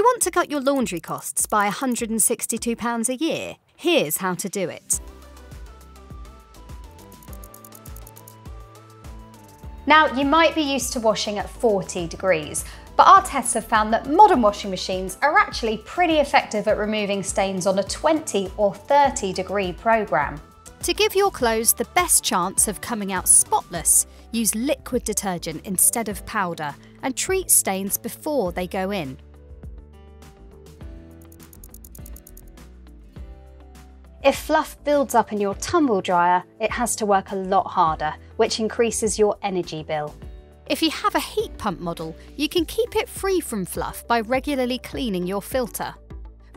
Do you want to cut your laundry costs by £162 a year? Here's how to do it. Now, you might be used to washing at 40 degrees, but our tests have found that modern washing machines are actually pretty effective at removing stains on a 20 or 30 degree programme. To give your clothes the best chance of coming out spotless, use liquid detergent instead of powder and treat stains before they go in. If fluff builds up in your tumble dryer, it has to work a lot harder, which increases your energy bill. If you have a heat pump model, you can keep it free from fluff by regularly cleaning your filter.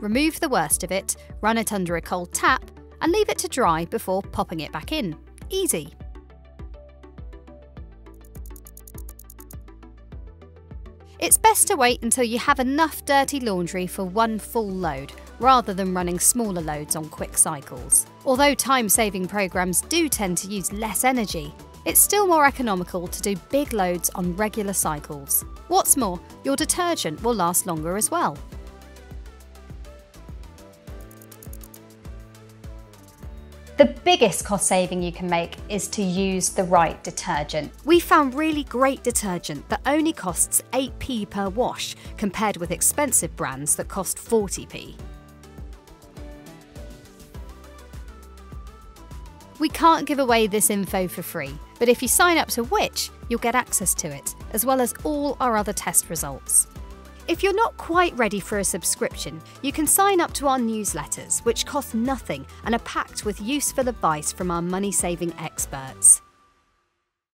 Remove the worst of it, run it under a cold tap, and leave it to dry before popping it back in. Easy. It's best to wait until you have enough dirty laundry for one full load, rather than running smaller loads on quick cycles. Although time-saving programs do tend to use less energy, it's still more economical to do big loads on regular cycles. What's more, your detergent will last longer as well. The biggest cost saving you can make is to use the right detergent. We found really great detergent that only costs 8p per wash, compared with expensive brands that cost 40p. We can't give away this info for free, but if you sign up to Which, you'll get access to it, as well as all our other test results. If you're not quite ready for a subscription, you can sign up to our newsletters, which cost nothing and are packed with useful advice from our money-saving experts.